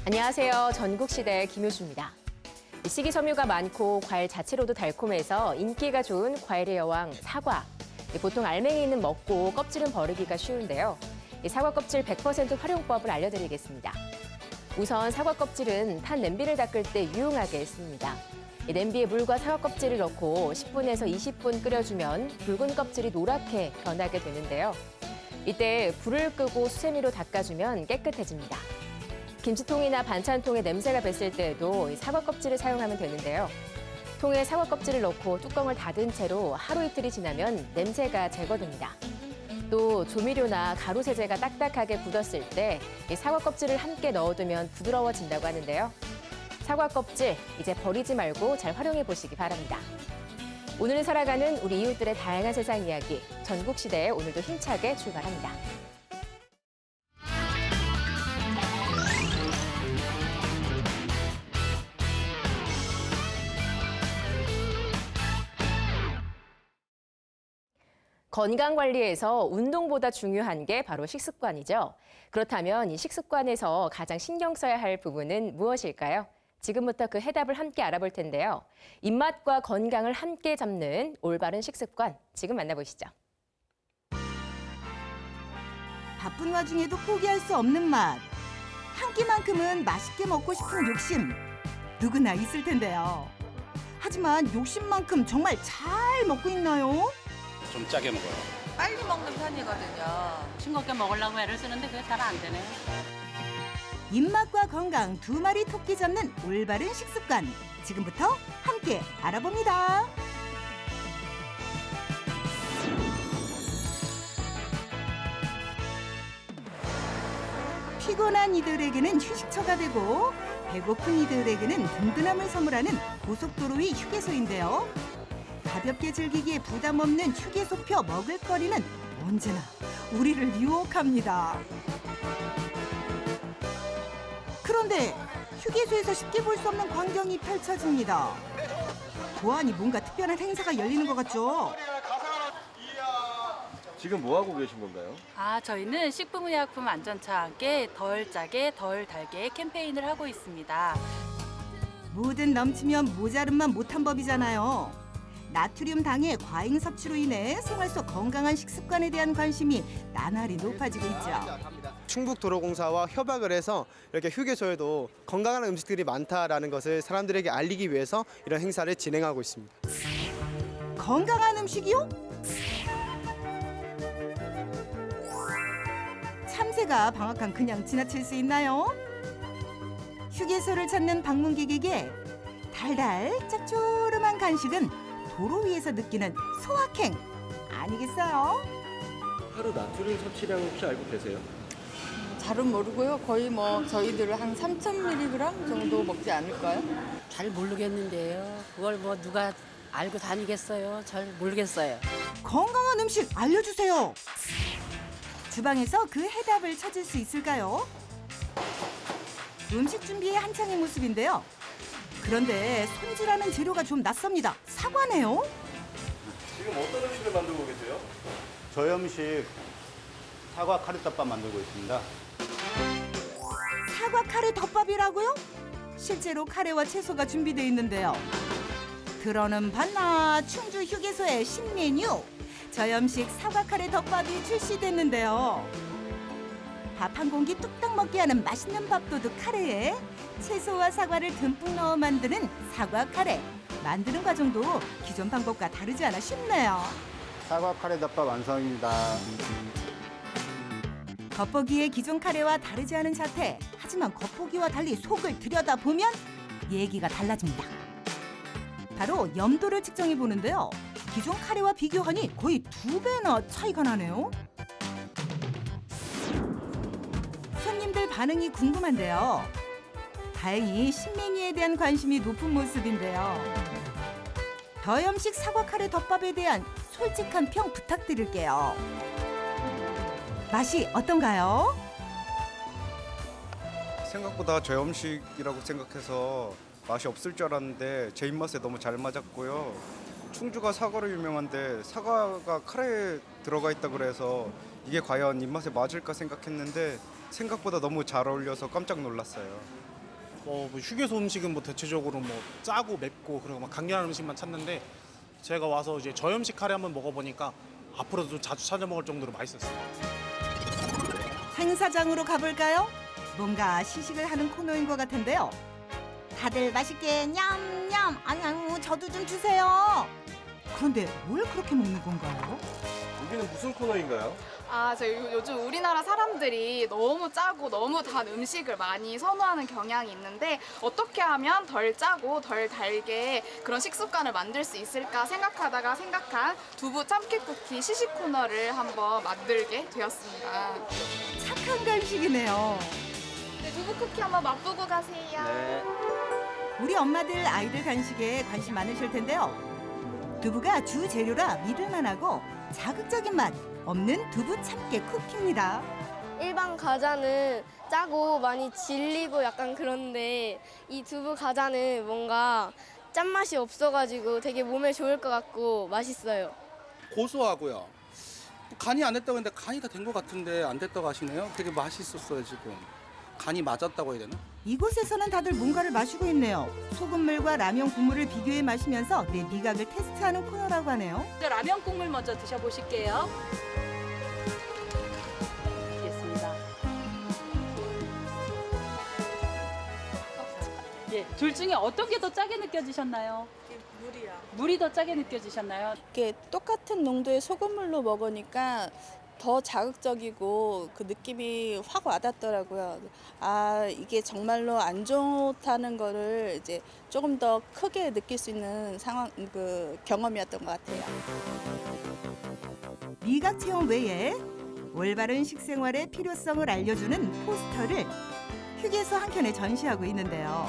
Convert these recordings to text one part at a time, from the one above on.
안녕하세요. 전국시대 김효주입니다. 식이섬유가 많고 과일 자체로도 달콤해서 인기가 좋은 과일의 여왕 사과. 보통 알맹이는 먹고 껍질은 버리기가 쉬운데요. 사과 껍질 100% 활용법을 알려드리겠습니다. 우선 사과 껍질은 탄 냄비를 닦을 때 유용하게 씁니다. 냄비에 물과 사과 껍질을 넣고 10분에서 20분 끓여주면 붉은 껍질이 노랗게 변하게 되는데요. 이때 불을 끄고 수세미로 닦아주면 깨끗해집니다. 김치통이나 반찬통에 냄새가 뱄을 때에도 사과 껍질을 사용하면 되는데요. 통에 사과 껍질을 넣고 뚜껑을 닫은 채로 하루 이틀이 지나면 냄새가 제거됩니다. 또 조미료나 가루 세제가 딱딱하게 굳었을 때 사과 껍질을 함께 넣어두면 부드러워진다고 하는데요. 사과 껍질 이제 버리지 말고 잘 활용해 보시기 바랍니다. 오늘 살아가는 우리 이웃들의 다양한 세상 이야기, 전국시대에 오늘도 힘차게 출발합니다. 건강관리에서 운동보다 중요한 게 바로 식습관이죠. 그렇다면 이 식습관에서 가장 신경 써야 할 부분은 무엇일까요? 지금부터 그 해답을 함께 알아볼 텐데요. 입맛과 건강을 함께 잡는 올바른 식습관, 지금 만나보시죠. 바쁜 와중에도 포기할 수 없는 맛. 한 끼만큼은 맛있게 먹고 싶은 욕심. 누구나 있을 텐데요. 하지만 욕심만큼 정말 잘 먹고 있나요? 좀 짜게 먹어요. 빨리 먹는 편이거든요. 싱겁게 먹으려고 애를 쓰는데 그게 잘 안 되네. 입맛과 건강 두 마리 토끼 잡는 올바른 식습관. 지금부터 함께 알아봅니다. 피곤한 이들에게는 휴식처가 되고 배고픈 이들에게는 든든함을 선물하는 고속도로 위 휴게소인데요. 가볍게 즐기기에 부담 없는 휴게소표 먹을거리는 언제나 우리를 유혹합니다. 그런데 휴게소에서 쉽게 볼 수 없는 광경이 펼쳐집니다. 보아하니 뭔가 특별한 행사가 열리는 것 같죠? 지금 뭐 하고 계신 건가요? 저희는 식품의약품 안전차와 함께 덜 짜게 덜 달게 캠페인을 하고 있습니다. 뭐든 넘치면 모자름만 못한 법이잖아요. 나트륨 당의 과잉 섭취로 인해 생활 속 건강한 식습관에 대한 관심이 나날이 높아지고 있죠. 충북도로공사와 협약을 해서 이렇게 휴게소에도 건강한 음식들이 많다라는 것을 사람들에게 알리기 위해서 이런 행사를 진행하고 있습니다. 건강한 음식이요? 참새가 방학한 그냥 지나칠 수 있나요? 휴게소를 찾는 방문객에게 달달 짭조름한 간식은 도로 위에서 느끼는 소확행 아니겠어요? 하루 나트륨 섭취량 혹시 알고 계세요? 잘은 모르고요. 거의 저희들 한 3,000mg 정도 먹지 않을까요? 잘 모르겠는데요. 그걸 누가 알고 다니겠어요? 잘 모르겠어요. 건강한 음식 알려주세요. 주방에서 그 해답을 찾을 수 있을까요? 음식 준비에 한창의 모습인데요. 그런데 손질하는 재료가 좀 낯섭니다. 사과네요. 지금 어떤 음식을 만들고 계세요? 저염식 사과 카레덮밥 만들고 있습니다. 사과 카레 덮밥이라고요? 실제로 카레와 채소가 준비되어 있는데요. 들어는 봤나 충주 휴게소의 신메뉴 저염식 사과 카레 덮밥이 출시됐는데요. 밥 한 공기 뚝딱 먹게 하는 맛있는 밥도둑 카레에 채소와 사과를 듬뿍 넣어 만드는 사과 카레. 만드는 과정도 기존 방법과 다르지 않아 쉽네요. 사과 카레덮밥 완성입니다. 겉보기에 기존 카레와 다르지 않은 자태. 하지만 겉보기와 달리 속을 들여다보면 얘기가 달라집니다. 바로 염도를 측정해 보는데요. 기존 카레와 비교하니 거의 2배나 차이가 나네요. 손님들 반응이 궁금한데요. 다행히 신메뉴에 대한 관심이 높은 모습인데요. 저염식 사과 카레 덮밥에 대한 솔직한 평 부탁드릴게요. 맛이 어떤가요? 생각보다 저염식이라고 생각해서 맛이 없을 줄 알았는데 제 입맛에 너무 잘 맞았고요. 충주가 사과로 유명한데 사과가 카레에 들어가 있다 그래서 이게 과연 입맛에 맞을까 생각했는데 생각보다 너무 잘 어울려서 깜짝 놀랐어요. 뭐 휴게소 음식은 뭐 대체적으로 뭐 짜고 맵고 그리고 막 강렬한 음식만 찾는데 제가 와서 이제 저염식 카레 한번 먹어보니까 앞으로도 좀 자주 찾아 먹을 정도로 맛있었어요. 행사장으로 가볼까요? 뭔가 시식을 하는 코너인 것 같은데요. 다들 맛있게 냠냠. 아유, 저도 좀 주세요. 그런데 뭘 그렇게 먹는 건가요? 여기는 무슨 코너인가요? 저희 요즘 우리나라 사람들이 너무 짜고 너무 단 음식을 많이 선호하는 경향이 있는데 어떻게 하면 덜 짜고 덜 달게 그런 식습관을 만들 수 있을까 생각하다가 생각한 두부 참깨 쿠키 시식 코너를 한번 만들게 되었습니다. 착한 간식이네요. 네, 두부 쿠키 한번 맛보고 가세요. 네. 우리 엄마들 아이들 간식에 관심 많으실 텐데요. 두부가 주 재료라 믿을만하고 자극적인 맛 없는 두부 참깨 쿠키입니다. 일반 과자는 짜고 많이 질리고 약간 그런데 이 두부 과자는 뭔가 짠맛이 없어가지고 되게 몸에 좋을 것 같고 맛있어요. 고소하고요. 간이 안 됐다고 했는데 간이 다 된 것 같은데 안 됐다고 하시네요. 되게 맛있었어요 지금. 간이 맞았다고 해야 되나? 이곳에서는 다들 뭔가를 마시고 있네요. 소금물과 라면 국물을 비교해 마시면서 내 미각을 테스트하는 코너라고 하네요. 라면 국물 먼저 드셔보실게요. 드리겠습니다. 예, 둘 중에 어떤 게 더 짜게 느껴지셨나요? 물이야. 물이 더 짜게 느껴지셨나요? 이게 똑같은 농도의 소금물로 먹으니까 더 자극적이고 그 느낌이 확 와닿더라고요. 아, 이게 정말로 안 좋다는 거를 이제 조금 더 크게 느낄 수 있는 상황, 그 경험이었던 것 같아요. 미각 체험 외에 올바른 식생활의 필요성을 알려주는 포스터를 휴게소 한켠에 전시하고 있는데요.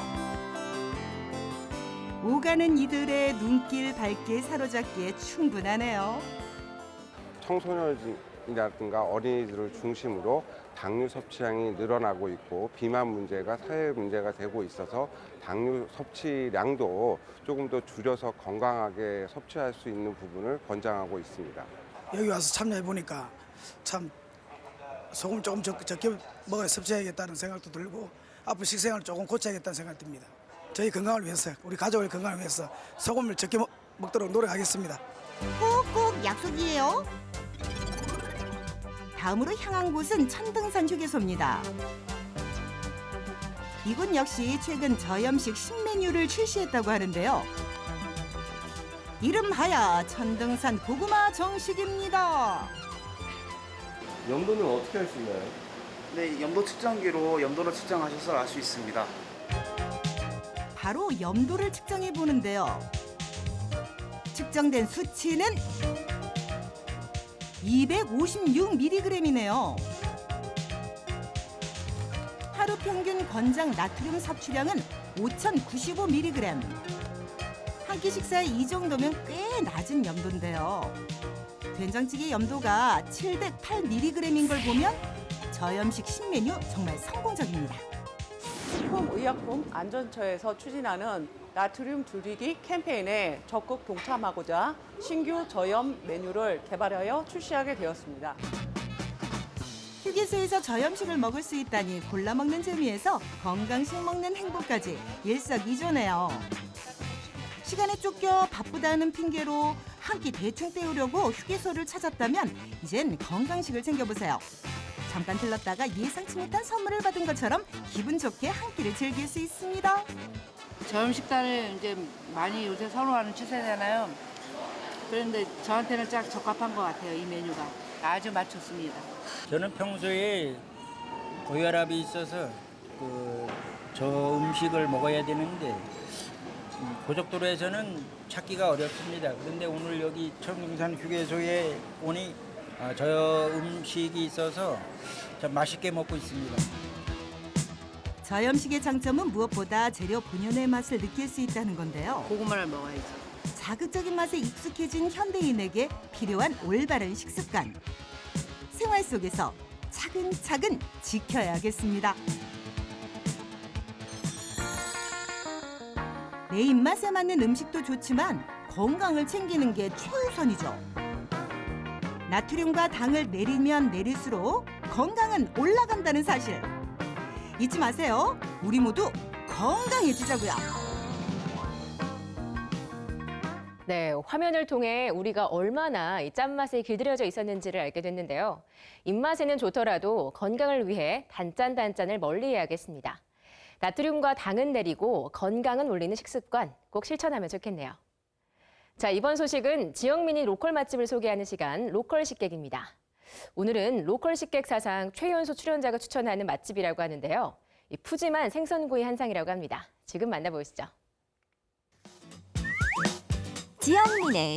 오가는 이들의 눈길 발길 사로잡기에 충분하네요. 청소년이라든가 어린이들을 중심으로 당류 섭취량이 늘어나고 있고 비만 문제가 사회 문제가 되고 있어서 당류 섭취량도 조금 더 줄여서 건강하게 섭취할 수 있는 부분을 권장하고 있습니다. 여기 와서 참여해 보니까 참 소금 조금 적게 먹어야 섭취해야겠다는 생각도 들고 앞으로 식생활을 조금 고쳐야겠다는 생각이 듭니다. 저희 건강을 위해서, 우리 가족의 건강을 위해서 소금을 적게 먹도록 노력하겠습니다. 꼭꼭 약속이에요. 다음으로 향한 곳은 천등산 휴게소입니다. 이곳 역시 최근 저염식 신메뉴를 출시했다고 하는데요. 이름하여 천등산 고구마 정식입니다. 염도는 어떻게 할 수 있나요? 네, 염도 측정기로 염도를 측정하셔서 알 수 있습니다. 바로 염도를 측정해 보는데요. 측정된 수치는 256mg이네요. 하루 평균 권장 나트륨 섭취량은 5095mg. 한 끼 식사에 이 정도면 꽤 낮은 염도인데요. 된장찌개 염도가 708mg인 걸 보면 저염식 신메뉴 정말 성공적입니다. 식품의약품 안전처에서 추진하는 나트륨 줄이기 캠페인에 적극 동참하고자 신규 저염 메뉴를 개발하여 출시하게 되었습니다. 휴게소에서 저염식을 먹을 수 있다니 골라 먹는 재미에서 건강식 먹는 행복까지 일석이조네요. 시간에 쫓겨 바쁘다는 핑계로 한 끼 대충 때우려고 휴게소를 찾았다면 이젠 건강식을 챙겨보세요. 잠깐 들렀다가 예상치 못한 선물을 받은 것처럼 기분 좋게 한 끼를 즐길 수 있습니다. 저염식단을 이제 많이 요새 선호하는 추세잖아요. 그런데 저한테는 딱 적합한 것 같아요. 이 메뉴가 아주 맞췄습니다. 저는 평소에 고혈압이 있어서 저 음식을 먹어야 되는데 고속도로에서는 찾기가 어렵습니다. 그런데 오늘 여기 천등산 휴게소에 오니 저 음식이 있어서 참 맛있게 먹고 있습니다. 저염식의 장점은 무엇보다 재료 본연의 맛을 느낄 수 있다는 건데요. 고구마를 먹어야죠. 자극적인 맛에 익숙해진 현대인에게 필요한 올바른 식습관. 생활 속에서 차근차근 지켜야겠습니다. 내 입맛에 맞는 음식도 좋지만 건강을 챙기는 게 최우선이죠. 나트륨과 당을 내리면 내릴수록 건강은 올라간다는 사실. 잊지 마세요. 우리 모두 건강해지자고요. 네, 화면을 통해 우리가 얼마나 이 짠맛에 길들여져 있었는지를 알게 됐는데요. 입맛에는 좋더라도 건강을 위해 단짠단짠을 멀리해야겠습니다. 나트륨과 당은 내리고 건강은 올리는 식습관 꼭 실천하면 좋겠네요. 자, 이번 소식은 지역 미니 로컬 맛집을 소개하는 시간 로컬 식객입니다. 오늘은 로컬 식객 사상 최연소 출연자가 추천하는 맛집이라고 하는데요. 이 푸짐한 생선구이 한상이라고 합니다. 지금 만나보시죠. 지역민에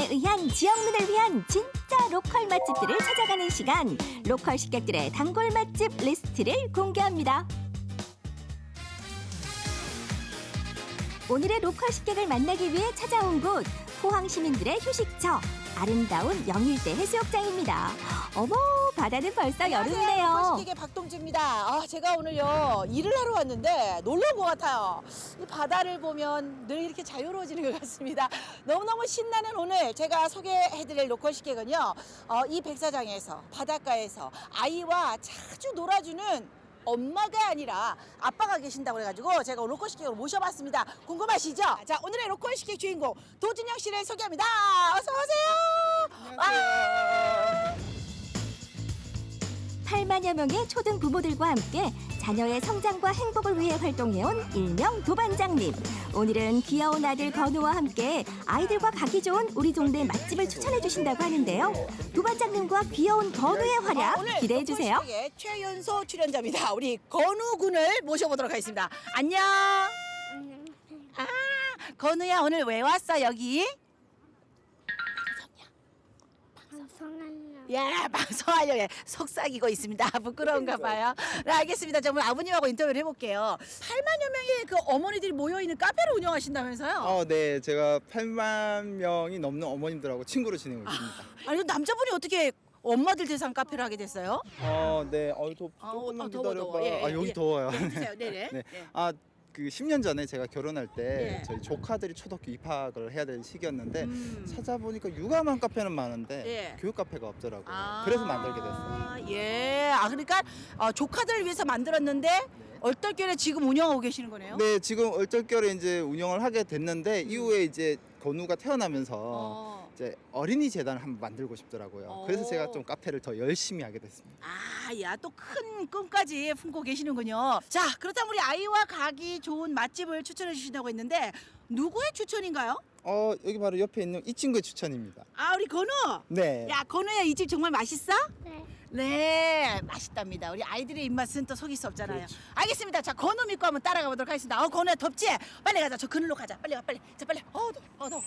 의한 지역민을 위한 진짜 로컬 맛집들을 찾아가는 시간, 로컬 식객들의 단골 맛집 리스트를 공개합니다. 오늘의 로컬 식객을 만나기 위해 찾아온 곳, 포항 시민들의 휴식처, 아름다운 영일대 해수욕장입니다. 어머, 바다는 벌써 여름이네요. 로컬 식객의 박동주입니다. 제가 오늘요 일을 하러 왔는데 놀러 온 것 같아요. 이 바다를 보면 늘 이렇게 자유로워지는 것 같습니다. 너무너무 신나는 오늘 제가 소개해드릴 로컬 식객은요. 이 백사장에서 바닷가에서 아이와 자주 놀아주는 엄마가 아니라 아빠가 계신다고 그래가지고 제가 로컬 식객으로 모셔봤습니다. 궁금하시죠? 자, 오늘의 로컬 식객 주인공 도준영 씨를 소개합니다. 어서 오세요. 안녕하세요. 8만여 명의 초등 부모들과 함께 자녀의 성장과 행복을 위해 활동해온 일명 도반장님. 오늘은 귀여운 아들 건우와 함께 아이들과 가기 좋은 우리 동네 맛집을 추천해 주신다고 하는데요. 도반장님과 귀여운 건우의 활약 기대해 주세요. 로컬 식객의 최연소 출연자입니다. 우리 건우 군을 모셔보도록 하겠습니다. 안녕. 건우야, 오늘 왜 왔어 여기? 예, 방송하려고 속삭이고 있습니다. 부끄러운가 봐요. 네, 알겠습니다. 정말 아버님하고 인터뷰를 해볼게요. 8만여 명의 그 어머니들이 모여있는 카페를 운영하신다면서요? 네, 제가 8만 명이 넘는 어머님들하고 친구로 지내고 있습니다. 아니, 남자분이 어떻게 엄마들 대상 카페를 하게 됐어요? 네, 조금만 기다려봐. 여기 더워요. 해주세요. 네네. 네. 그 10년 전에 제가 결혼할 때 저희 조카들이 초등학교 입학을 해야 될 시기였는데 찾아보니까 육아만 카페는 많은데 교육 카페가 없더라고요. 그래서 만들게 됐어요. 예. 그러니까 조카들을 위해서 만들었는데 얼떨결에 지금 운영하고 계시는 거네요? 네, 지금 얼떨결에 이제 운영을 하게 됐는데 이후에 이제 건우가 태어나면서 이제 어린이 재단을 한번 만들고 싶더라고요. 그래서 제가 좀 카페를 더 열심히 하게 됐습니다. 야, 또 큰 꿈까지 품고 계시는군요. 자, 그렇다면 우리 아이와 가기 좋은 맛집을 추천해 주신다고 했는데 누구의 추천인가요? 여기 바로 옆에 있는 이 친구의 추천입니다. 우리 건우? 네. 야, 건우야, 이 집 정말 맛있어? 네, 맛있답니다. 우리 아이들의 입맛은 또 속일 수 없잖아요. 그렇죠. 알겠습니다. 자, 건우 믿고 한번 따라가 보도록 하겠습니다. 건우야, 덥지? 빨리 가자. 저 그늘로 가자. 빨리 와, 빨리. 자, 빨리. 더워.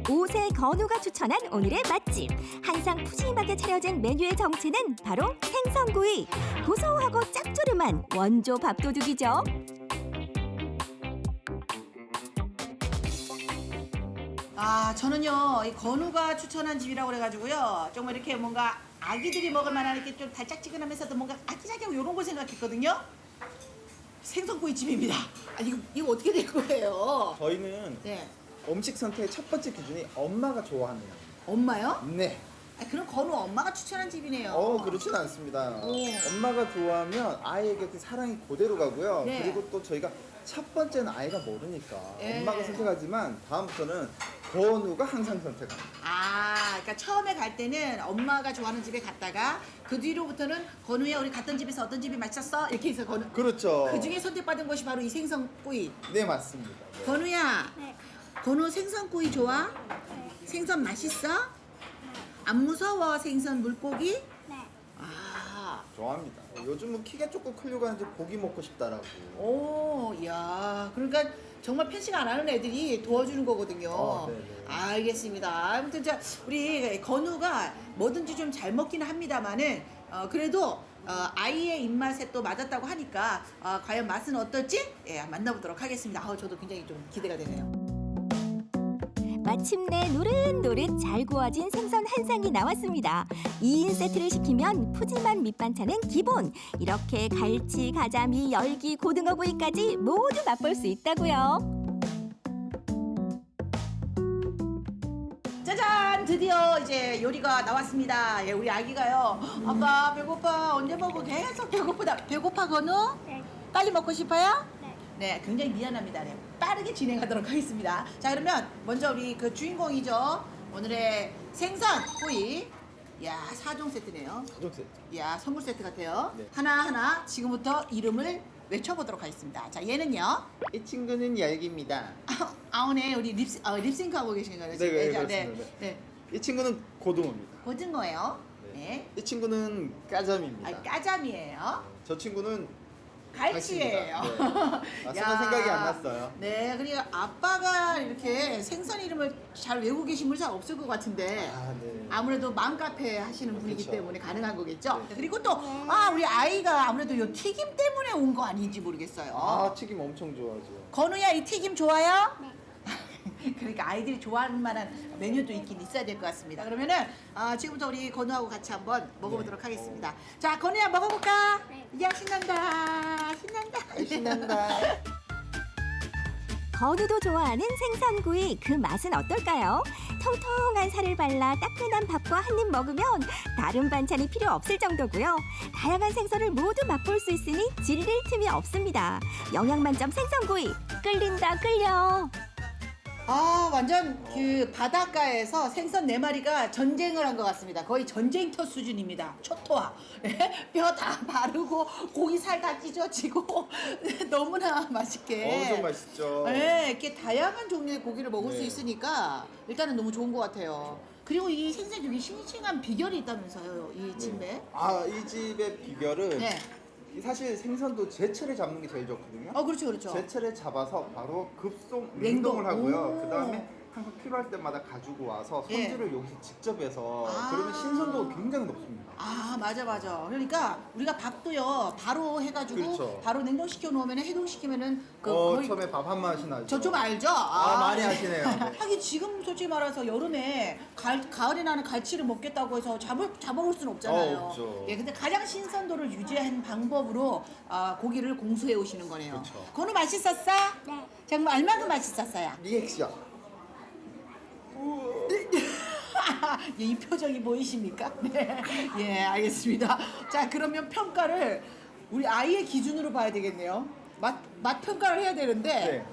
오세 건우가 추천한 오늘의 맛집. 한상 푸짐하게 차려진 메뉴의 정체는 바로 생선구이. 고소하고 짭조름한 원조 밥도둑이죠. 저는요, 이 건우가 추천한 집이라고 그래가지고요. 정말 이렇게 뭔가 아기들이 먹을 만한 이렇게 좀 달짝지근하면서도 뭔가 아기자기하고 이런 걸 생각했거든요. 생선구이 집입니다. 이거 어떻게 될 거예요? 저희는 음식 선택의 첫 번째 기준이 엄마가 좋아하는 양. 엄마요? 네. 그럼 건우 엄마가 추천한 집이네요. 그렇진 않습니다. 엄마가 좋아하면 아이에게 그 사랑이 그대로 가고요. 네. 그리고 또 저희가 첫 번째는 아이가 모르니까 엄마가 선택하지만 다음부터는 건우가 항상 선택합니다. 그러니까 처음에 갈 때는 엄마가 좋아하는 집에 갔다가 그 뒤로부터는 건우야, 우리 갔던 집에서 어떤 집이 맛있었어? 이렇게 해서 그렇죠. 그 중에 선택받은 것이 바로 이 생선구이. 네, 맞습니다. 건우야, 건우 생선구이 좋아? 생선 맛있어? 안 무서워, 생선 물고기? 좋아합니다. 요즘은 키가 조금 크려고 하는데 고기 먹고 싶다라고. 야, 그러니까 정말 편식 안 하는 애들이 도와주는 거거든요. 네네. 알겠습니다. 아무튼 우리 건우가 뭐든지 좀 잘 먹기는 합니다만은 그래도 아이의 입맛에 또 맞았다고 하니까 과연 맛은 어떨지 만나보도록 하겠습니다. 저도 굉장히 좀 기대가 되네요. 마침내 노릇노릇 잘 구워진 생선 한 상이 나왔습니다. 2인 세트를 시키면 푸짐한 밑반찬은 기본. 이렇게 갈치, 가자미, 열기, 고등어구이까지 모두 맛볼 수 있다고요. 짜잔! 드디어 이제 요리가 나왔습니다. 우리 아기가요. 아빠 배고파. 언제 먹어? 계속 배고프다. 배고파, 건우? 빨리 먹고 싶어요? 네, 굉장히 미안합니다. 네, 빠르게 진행하도록 하겠습니다. 자, 그러면 먼저 우리 그 주인공이죠. 오늘의 생선 구이. 야, 4종 세트네요. 4종 세트. 야, 선물 세트 같아요. 네. 하나하나 지금부터 이름을 외쳐보도록 하겠습니다. 자, 얘는요. 이 친구는 얄기입니다. 오늘 우리 립싱크 하고 계신 거예요. 네, 네, 지금? 그렇습니다. 네. 이 친구는 고등어입니다. 고등어예요. 네. 이 친구는 까잠입니다. 까잠이에요. 저 친구는 갈치예요. 아, 쓰는 생각이 안 났어요. 네, 그러니까 아빠가 이렇게 생선 이름을 잘 외우고 계신 분 잘 없을 것 같은데 네. 아무래도 맘카페 하시는 분이기 그렇죠. 때문에 가능한 거겠죠. 그리고 또 우리 아이가 아무래도 이 튀김 때문에 온 거 아닌지 모르겠어요. 아, 튀김 엄청 좋아하죠. 건우야, 이 튀김 좋아요? 그러니까 아이들이 좋아할 만한 메뉴도 있긴 있어야 될 것 같습니다. 그러면은 지금부터 우리 건우하고 같이 한번 먹어보도록 하겠습니다. 자, 건우야 먹어볼까? 야, 신난다. 신난다. 신난다. 건우도 좋아하는 생선구이 그 맛은 어떨까요? 통통한 살을 발라 따끈한 밥과 한 입 먹으면 다른 반찬이 필요 없을 정도고요. 다양한 생선을 모두 맛볼 수 있으니 질릴 틈이 없습니다. 영양 만점 생선구이 끌린다 끌려. 완전 그 바닷가에서 생선 4마리가 전쟁을 한 것 같습니다. 거의 전쟁터 수준입니다. 초토화. 뼈 다 바르고 고기 살 다 찢어지고 너무나 맛있게. 엄청 맛있죠. 네, 이렇게 다양한 종류의 고기를 먹을 수 네. 있으니까 일단은 너무 좋은 것 같아요. 그리고 이 생선 중에 싱싱한 비결이 있다면서요, 이 집에. 이 집의 비결은 네. 사실 생선도 제철에 잡는 게 제일 좋거든요. 그렇죠, 그렇죠. 제철에 잡아서 바로 급속 냉동. 냉동을 하고요. 오. 그다음에 항상 필요할 때마다 가지고 와서 예. 손질을 여기서 직접 해서 그러면 신선도가 굉장히 높습니다. 맞아. 그러니까 우리가 밥도요 바로 해가지고 그렇죠. 바로 냉동시켜 놓으면 해동시키면은 처음에 밥 한 맛이 나죠. 저 좀 알죠? 많이 네. 하시네요. 네. 하긴 지금 솔직히 말해서 여름에 가을에 나는 갈치를 먹겠다고 해서 잡아올 수는 없잖아요. 없죠. 예, 근데 가장 신선도를 유지한 방법으로 고기를 공수해 오시는 거네요. 그렇죠. 건우 맛있었어? 네. 정말 얼마나 맛있었어요? 리액션. 이 표정이 보이십니까? 네. 예, 알겠습니다. 자, 그러면 평가를 우리 아이의 기준으로 봐야 되겠네요. 맛 평가를 해야 되는데,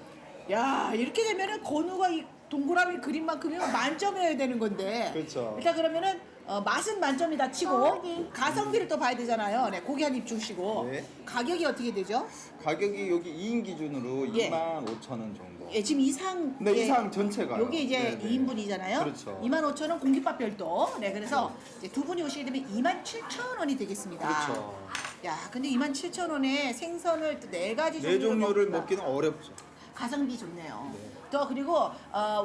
야, 이렇게 되면은 건우가 이 동그라미 그림만큼이면 만점이어야 되는 건데. 그렇죠. 일단 그러면은 맛은 만점이다 치고 가성비를 또 봐야 되잖아요. 네, 고기 한 입 주시고. 네. 가격이 어떻게 되죠? 가격이 여기 2인 기준으로 예. 25,000원 정도. 예, 지금 이상. 네, 이상 전체가요. 여기 이제 네, 네. 2인분이잖아요. 그렇죠. 25,000원 공깃밥 별도. 네, 그래서 이제 두 분이 오시게 되면 27,000원이 되겠습니다. 그렇죠. 야, 근데 27,000원에 생선을 또 4가지 네 종류를 먹는다. 먹기는 어렵죠. 가성비 좋네요. 또 그리고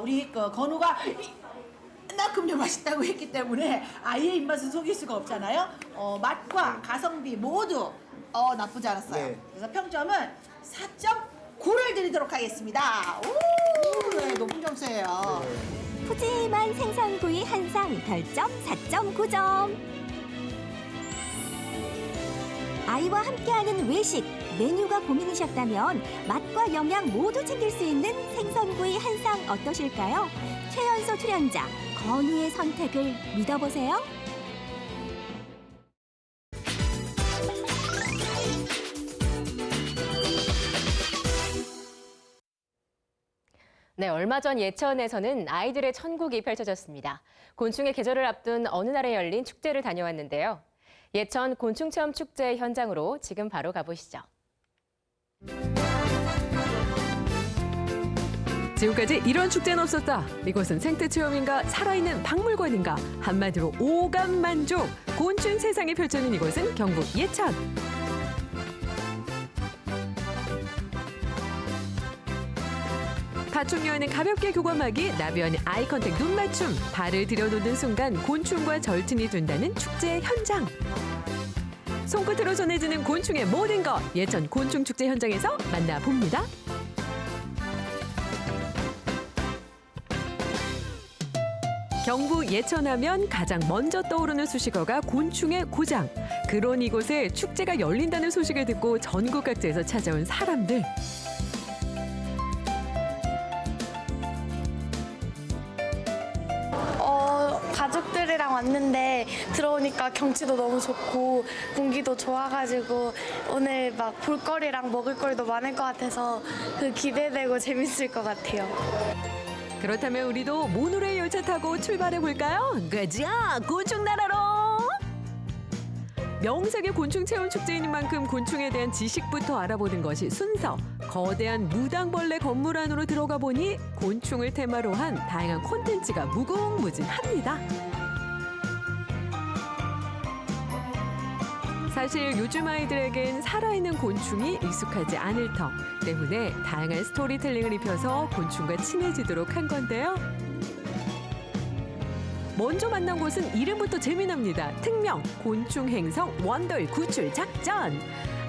우리 건우가 이만큼요 맛있다고 했기 때문에 아이의 입맛을 속일 수가 없잖아요. 맛과 가성비 모두 나쁘지 않았어요. 네. 그래서 평점은 4.9를 드리도록 하겠습니다. 오, 네, 높은 점수예요. 푸짐한 생선구이 한 상 별점 4.9점. 아이와 함께하는 외식 메뉴가 고민이셨다면 맛과 영양 모두 챙길 수 있는 생선구이 한 상 어떠실까요? 최연소 출연자 건우의 선택을 믿어보세요. 네, 얼마 전 예천에서는 아이들의 천국이 펼쳐졌습니다. 곤충의 계절을 앞둔 어느 날에 열린 축제를 다녀왔는데요. 예천 곤충체험 축제 현장으로 지금 바로 가보시죠. 지금까지 이런 축제는 없었다. 이곳은 생태 체험인가 살아있는 박물관인가 한마디로 오감 만족. 곤충 세상이 펼쳐진 이곳은 경북 예천. 파충류에는 가볍게 교감하기, 나비와는 아이 컨택 눈 맞춤, 발을 들여놓는 순간 곤충과 절친이 된다는 축제 현장. 손끝으로 전해지는 곤충의 모든 것, 예천 곤충 축제 현장에서 만나봅니다. 경북 예천하면 가장 먼저 떠오르는 수식어가 곤충의 고장. 그런 이곳에 축제가 열린다는 소식을 듣고 전국 각지에서 찾아온 사람들. 가족들을 가족들이랑 왔는데 들어오니까 경치도 너무 좋고 공기도 좋아가지고 오늘 막 볼거리랑 먹을거리도 많을 것 같아서 그 기대되고 재밌을 것 같아요. 그렇다면 우리도 모노레일 열차 타고 출발해 볼까요? 가자, 곤충 나라로! 명색의 곤충 체험 축제인 만큼 곤충에 대한 지식부터 알아보는 것이 순서. 거대한 무당벌레 건물 안으로 들어가 보니 곤충을 테마로 한 다양한 콘텐츠가 무궁무진합니다. 사실 요즘 아이들에겐 살아있는 곤충이 익숙하지 않을 터 때문에 다양한 스토리텔링을 입혀서 곤충과 친해지도록 한 건데요. 먼저 만난 곳은 이름부터 재미납니다. 특명 곤충 행성 원돌 구출 작전.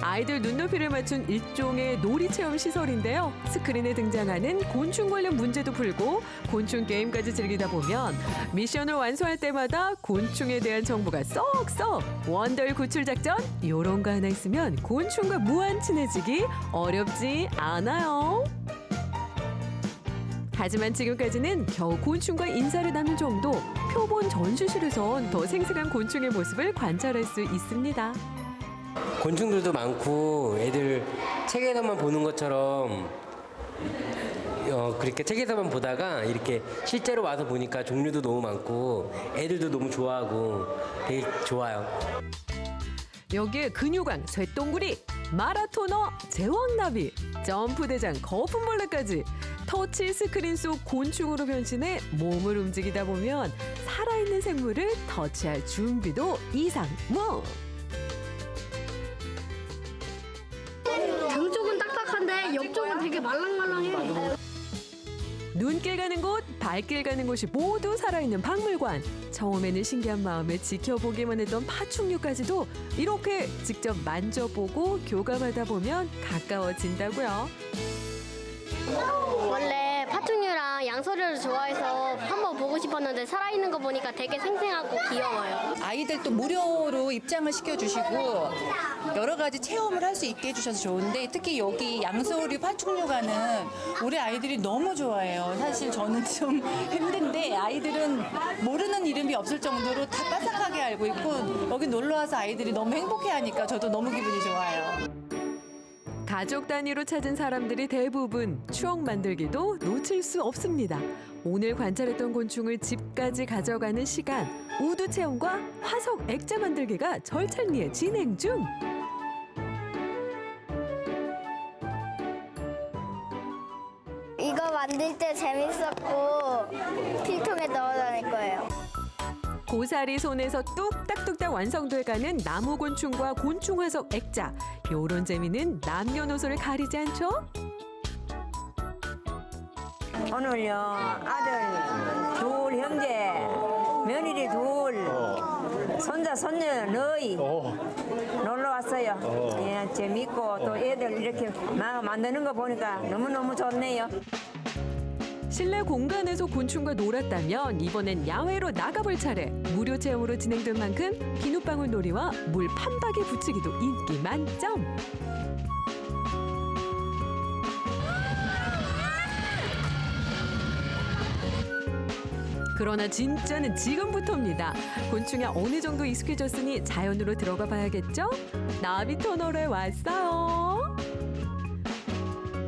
아이들 눈높이를 맞춘 일종의 놀이 체험 시설인데요. 스크린에 등장하는 곤충 관련 문제도 풀고 곤충 게임까지 즐기다 보면 미션을 완수할 때마다 곤충에 대한 정보가 쏙쏙. 원돌 구출 작전 요런 거 하나 있으면 곤충과 무한 친해지기 어렵지 않아요. 하지만 지금까지는 겨우 곤충과 인사를 나눈 정도. 표본 전시실에선 더 생생한 곤충의 모습을 관찰할 수 있습니다. 곤충들도 많고 애들 책에서만 보는 것처럼 그렇게 책에서만 보다가 이렇게 실제로 와서 보니까 종류도 너무 많고 애들도 너무 좋아하고 되게 좋아요. 여기에 근육왕, 쇠똥구리, 마라토너, 제왕나비, 점프대장, 거품벌레까지 터치 스크린 속 곤충으로 변신해 몸을 움직이다 보면 살아있는 생물을 터치할 준비도 이상무. 양쪽은 딱딱한데 옆쪽은 되게 말랑말랑해. 눈길 가는 곳, 발길 가는 곳이 모두 살아있는 박물관. 처음에는 신기한 마음에 지켜보기만 했던 파충류까지도 이렇게 직접 만져보고 교감하다 보면 가까워진다고요. 원래 파충류랑 양서류를 좋아해서 한번 보고 싶었는데 살아있는 거 보니까 되게 생생하고 귀여워요. 아이들도 무료로 입장을 시켜주시고 여러 가지 체험을 할 수 있게 해주셔서 좋은데 특히 여기 양서류 파충류관은 우리 아이들이 너무 좋아해요. 사실 저는 좀 힘든데 아이들은 모르는 이름이 없을 정도로 다 빠삭하게 알고 있고 여기 놀러와서 아이들이 너무 행복해하니까 저도 너무 기분이 좋아요. 가족 단위로 찾은 사람들이 대부분 추억 만들기도 놓칠 수 없습니다. 오늘 관찰했던 곤충을 집까지 가져가는 시간, 우드 체험과 화석 액자 만들기가 절찬리에 진행 중. 이거 만들 때 재밌었고 필통에 넣어 다닐 거예요. 고사리 손에서 뚝딱뚝딱 완성돼가는 나무곤충과 곤충화석 액자. 요런 재미는 남녀노소를 가리지 않죠? 오늘요 아들 둘 형제 며느리 둘 손자 손녀 너희 놀러 왔어요. 예, 재밌고 또 애들 이렇게 만드는 거 보니까 너무너무 좋네요. 실내 공간에서 곤충과 놀았다면 이번엔 야외로 나가볼 차례. 무료 체험으로 진행된 만큼 비눗방울 놀이와 물 판박이 붙이기도 인기 만점. 그러나 진짜는 지금부터입니다. 곤충에 어느 정도 익숙해졌으니 자연으로 들어가 봐야겠죠? 나비 터널에 왔어요.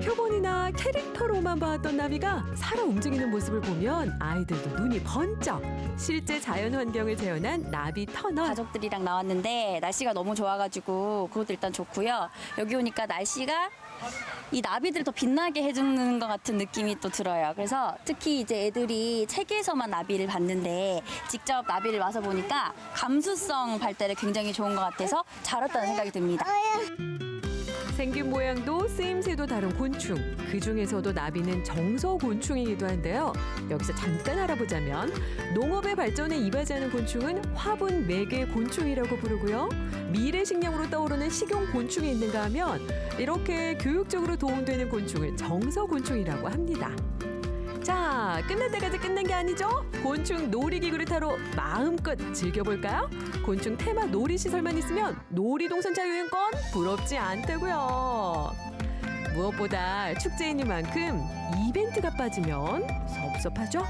표본이나 캐릭터로만 봤던 나비가 살아 움직이는 모습을 보면 아이들도 눈이 번쩍. 실제 자연 환경을 재현한 나비 터널. 가족들이랑 나왔는데 날씨가 너무 좋아가지고 그것도 일단 좋고요. 여기 오니까 날씨가 이 나비들 더 빛나게 해주는 것 같은 느낌이 또 들어요. 그래서 특히 이제 애들이 책에서만 나비를 봤는데 직접 나비를 와서 보니까 감수성 발달에 굉장히 좋은 것 같아서 잘 왔다는 생각이 듭니다. 생긴 모양도 쓰임새도 다른 곤충. 그중에서도 나비는 정서곤충이기도 한데요. 여기서 잠깐 알아보자면 농업의 발전에 이바지하는 곤충은 화분 매개 곤충이라고 부르고요. 미래 식량으로 떠오르는 식용곤충이 있는가 하면 이렇게 교육적으로 도움되는 곤충을 정서곤충이라고 합니다. 자, 끝날 때까지 끝난 게 아니죠? 곤충 놀이기구를 타러 마음껏 즐겨볼까요? 곤충 테마 놀이시설만 있으면 놀이동산 자유여행권 부럽지 않다고요. 무엇보다 축제이니만큼 이벤트가 빠지면 섭섭하죠?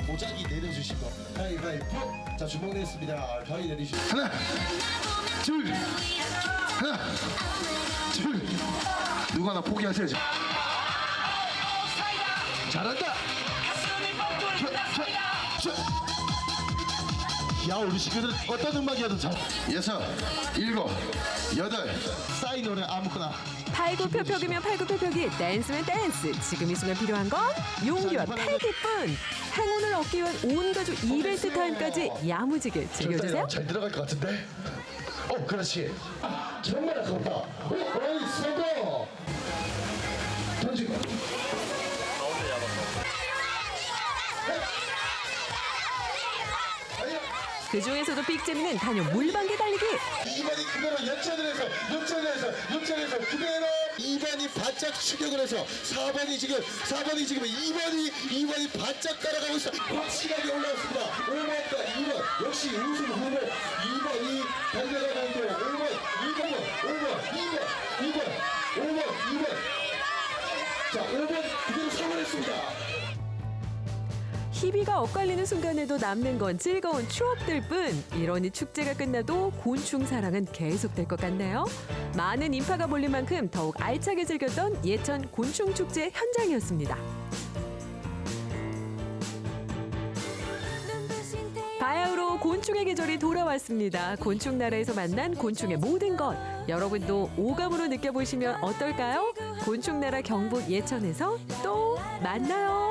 보자기 내려주시고 가위바위보. 자 주먹 내겠습니다. 가위 내리시고 하나 둘 누가 나 포기하세요. 잘한다. 야 우리 친구들 어떤 음악이어도 잘. 6, 7, 8 싸이 노래 아무거나. 팔굽혀펴기면 팔굽혀펴기, 댄스면 댄스. 지금 이 순간 필요한 건 용기와 패기뿐. 행운을 얻기 위한 온 가족 이벤트 타임까지 야무지게 즐겨주세요. 잘 들어갈 것 같은데? 그렇지. 정말 아깝다. 어이 성공. 던지고. 그 중에서도 빅 재미는 단연 물방개 달리기. 2번이 그대로 역전해서 그대로 2번이 바짝 추격을 해서 4번이 지금 2번이 바짝 따라가고 있어. 확실하게 올라왔습니다. 5번과 2번 역시 우승 후보 2번이 달려가는데 5번 자 5번 그대로 성공했습니다. 희비가 엇갈리는 순간에도 남는 건 즐거운 추억들 뿐. 이러니 축제가 끝나도 곤충 사랑은 계속될 것 같네요. 많은 인파가 몰린 만큼 더욱 알차게 즐겼던 예천 곤충 축제 현장이었습니다. 바야흐로 곤충의 계절이 돌아왔습니다. 곤충 나라에서 만난 곤충의 모든 것. 여러분도 오감으로 느껴보시면 어떨까요? 곤충 나라 경북 예천에서 또 만나요.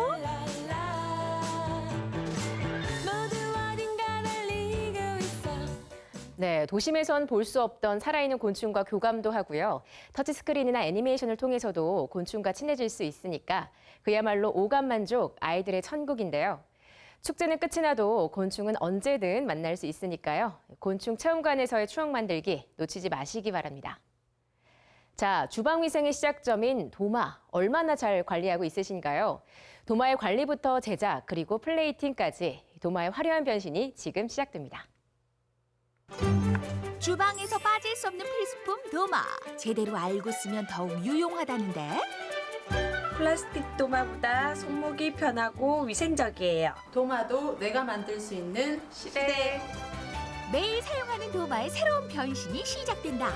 네, 도심에선 볼 수 없던 살아있는 곤충과 교감도 하고요. 터치스크린이나 애니메이션을 통해서도 곤충과 친해질 수 있으니까 그야말로 오감 만족, 아이들의 천국인데요. 축제는 끝이 나도 곤충은 언제든 만날 수 있으니까요. 곤충 체험관에서의 추억 만들기 놓치지 마시기 바랍니다. 자, 주방위생의 시작점인 도마, 얼마나 잘 관리하고 있으신가요? 도마의 관리부터 제작, 그리고 플레이팅까지 도마의 화려한 변신이 지금 시작됩니다. 주방에서 빠질 수 없는 필수품 도마. 제대로 알고 쓰면 더욱 유용하다는데. 플라스틱 도마보다 손목이 편하고 위생적이에요. 도마도 내가 만들 수 있는 시대. 매일 사용하는 도마의 새로운 변신이 시작된다.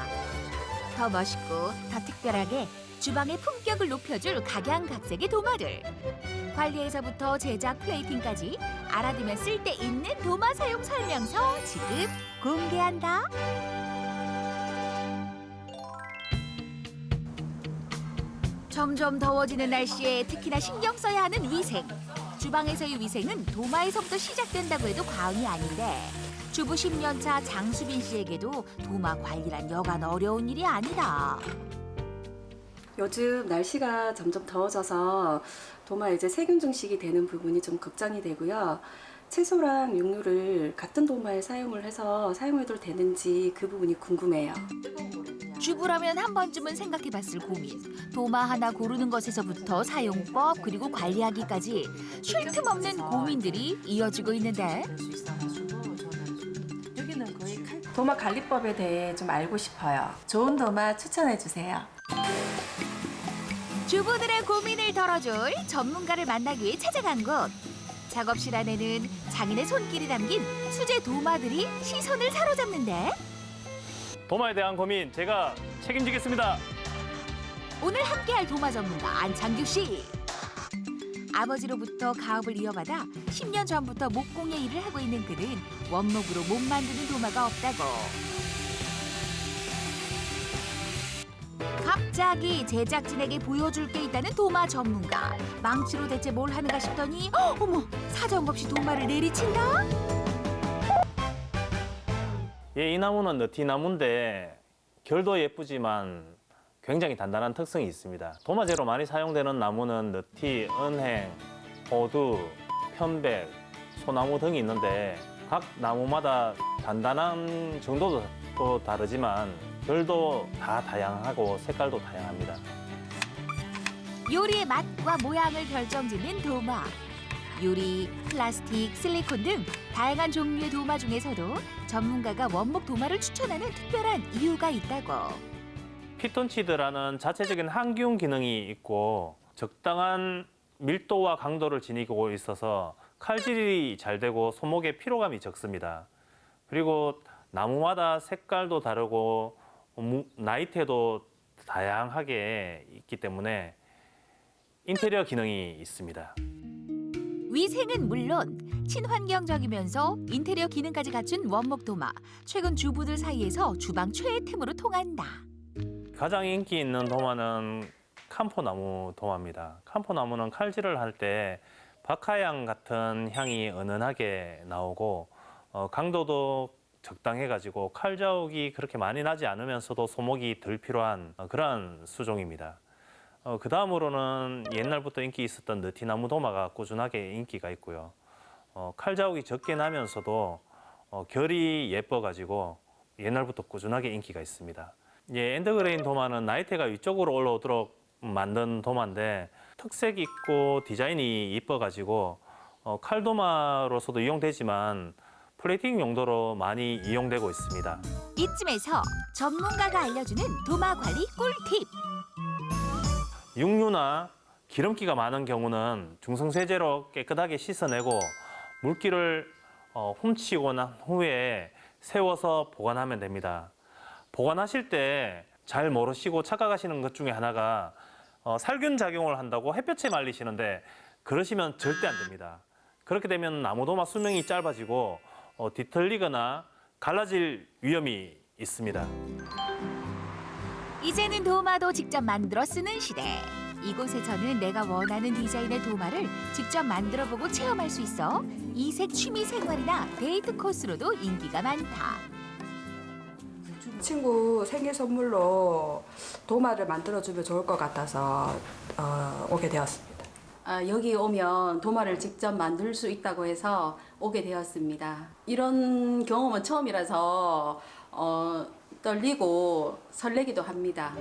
더 멋있고 더 특별하게 주방의 품격을 높여줄 각양각색의 도마들. 관리에서부터 제작, 플레이팅까지 알아두면 쓸 데 있는 도마 사용 설명서 지금 공개한다. 점점 더워지는 날씨에 특히나 신경 써야 하는 위생. 주방에서의 위생은 도마에서부터 시작된다고 해도 과언이 아닌데 주부 10년차 장수빈 씨에게도 도마 관리란 여간 어려운 일이 아니다. 요즘 날씨가 점점 더워져서 도마 이제 세균 증식이 되는 부분이 좀 걱정이 되고요. 채소랑 육류를 같은 도마에 사용을 해서 사용해도 되는지 그 부분이 궁금해요. 주부라면 한 번쯤은 생각해봤을 고민. 도마 하나 고르는 것에서부터 사용법 그리고 관리하기까지 쉴 틈 없는 고민들이 이어지고 있는데. 도마 관리법에 대해 좀 알고 싶어요. 좋은 도마 추천해 주세요. 주부들의 고민을 덜어줄 전문가를 만나기 위해 찾아간 곳. 작업실 안에는 장인의 손길이 담긴 수제 도마들이 시선을 사로잡는데. 도마에 대한 고민 제가 책임지겠습니다. 오늘 함께할 도마 전문가 안창규 씨. 아버지로부터 가업을 이어받아 10년 전부터 목공의 일을 하고 있는 그는 원목으로 못 만드는 도마가 없다고. 갑자기 제작진에게 보여줄 게 있다는 도마 전문가. 망치로 대체 뭘 하는가 싶더니 어머, 사정없이 도마를 내리친다? 예, 이 나무는 너티나무인데 결도 예쁘지만 굉장히 단단한 특성이 있습니다. 도마재로 많이 사용되는 나무는 너티, 은행, 호두, 편백, 소나무 등이 있는데 각 나무마다 단단한 정도도 또 다르지만 결도 다 다양하고 색깔도 다양합니다. 요리의 맛과 모양을 결정짓는 도마. 유리, 플라스틱, 실리콘 등 다양한 종류의 도마 중에서도 전문가가 원목 도마를 추천하는 특별한 이유가 있다고. 피톤치드라는 자체적인 항균 기능이 있고 적당한 밀도와 강도를 지니고 있어서 칼질이 잘 되고 손목에 피로감이 적습니다. 그리고 나무마다 색깔도 다르고 나이테도 다양하게 있기 때문에 인테리어 기능이 있습니다. 위생은 물론 친환경적이면서 인테리어 기능까지 갖춘 원목 도마. 최근 주부들 사이에서 주방 최애템으로 통한다. 가장 인기 있는 도마는 캄포나무 도마입니다. 캄포나무는 칼질을 할 때 박하향 같은 향이 은은하게 나오고 강도도 적당해가지고 칼 자국이 그렇게 많이 나지 않으면서도 소목이 덜 필요한 그러한 수종입니다. 그 다음으로는 옛날부터 인기 있었던 느티나무 도마가 꾸준하게 인기가 있고요. 칼 자국이 적게 나면서도 결이 예뻐가지고 옛날부터 꾸준하게 인기가 있습니다. 엔더그레인 도마는 나이테가 위쪽으로 올라오도록 만든 도마인데 특색 있고 디자인이 이뻐가지고 칼도마로서도 이용되지만 플레이팅 용도로 많이 이용되고 있습니다. 이쯤에서 전문가가 알려주는 도마 관리 꿀팁. 육류나 기름기가 많은 경우는 중성세제로 깨끗하게 씻어내고 물기를 훔치고 난 후에 세워서 보관하면 됩니다. 보관하실 때 잘 모르시고 착각하시는 것 중에 하나가 살균 작용을 한다고 햇볕에 말리시는데 그러시면 절대 안 됩니다. 그렇게 되면 나무도마 수명이 짧아지고 뒤틀리거나 갈라질 위험이 있습니다. 이제는 도마도 직접 만들어 쓰는 시대. 이곳에서는 내가 원하는 디자인의 도마를 직접 만들어보고 체험할 수 있어 이색 취미 생활이나 데이트 코스로도 인기가 많다. 친구 생일 선물로 도마를 만들어주면 좋을 것 같아서 오게 되었습니다. 여기 오면 도마를 직접 만들 수 있다고 해서 오게 되었습니다. 이런 경험은 처음이라서 떨리고 설레기도 합니다.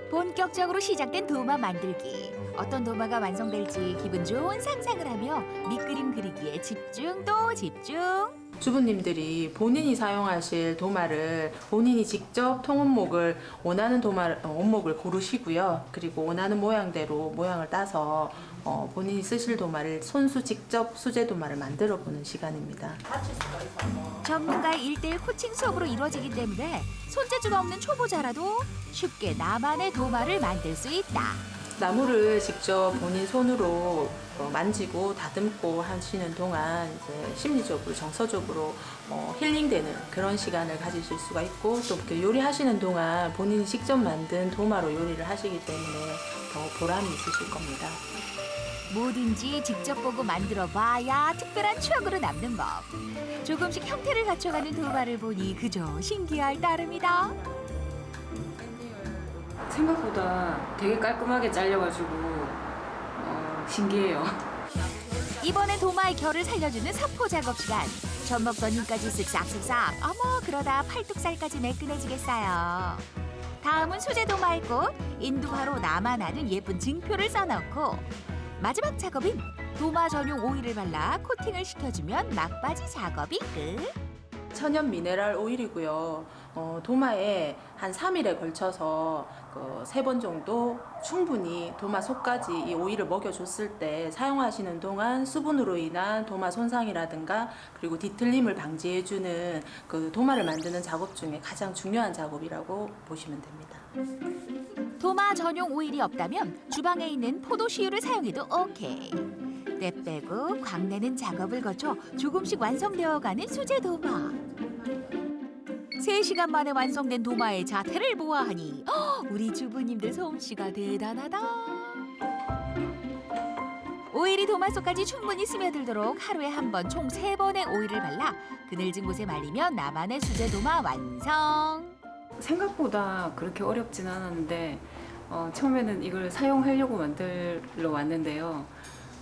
본격적으로 시작된 도마 만들기. 어떤 도마가 완성될지 기분 좋은 상상을 하며 밑그림 그리기에 집중 또 집중. 주부님들이 본인이 사용하실 도마를 본인이 직접 통원목을 원하는 원목을 고르시고요. 그리고 원하는 모양대로 모양을 따서 본인이 쓰실 도마를 손수 직접 수제 도마를 만들어 보는 시간입니다. 전문가의 1:1 코칭 수업으로 이루어지기 때문에 손재주가 없는 초보자라도 쉽게 나만의 도마를 만들 수 있다. 나무를 직접 본인 손으로 만지고 다듬고 하시는 동안 이제 심리적으로 정서적으로 힐링되는 그런 시간을 가지실 수가 있고 또 요리하시는 동안 본인이 직접 만든 도마로 요리를 하시기 때문에 더 보람이 있으실 겁니다. 뭐든지 직접 보고 만들어 봐야 특별한 추억으로 남는 법. 조금씩 형태를 갖춰가는 도마를 보니 그저 신기할 따름이다. 생각보다 되게 깔끔하게 잘려가지고 신기해요. 이번엔 도마의 결을 살려주는 사포 작업 시간. 젖 먹던 힘까지 쓱싹쓱싹. 어머 그러다 팔뚝살까지 매끈해지겠어요. 다음은 수제 도마의 꽃. 인두화로 나만 아는 예쁜 증표를 써넣고 마지막 작업인 도마 전용 오일을 발라 코팅을 시켜주면 막바지 작업이 끝. 천연 미네랄 오일이고요. 도마에 한 3일에 걸쳐서 3번 정도 충분히 도마 속까지 이 오일을 먹여줬을 때 사용하시는 동안 수분으로 인한 도마 손상이라든가 그리고 뒤틀림을 방지해주는 그 도마를 만드는 작업 중에 가장 중요한 작업이라고 보시면 됩니다. 도마 전용 오일이 없다면 주방에 있는 포도씨유를 사용해도 오케이. 때 빼고 광내는 작업을 거쳐 조금씩 완성되어가는 수제 도마. 3시간 만에 완성된 도마의 자태를 보아하니 우리 주부님들 솜씨가 대단하다. 오일이 도마 속까지 충분히 스며들도록 하루에 한 번 총 3번의 오일을 발라 그늘진 곳에 말리면 나만의 수제 도마 완성. 생각보다 그렇게 어렵진 않았는데 처음에는 이걸 사용하려고 만들러 왔는데요.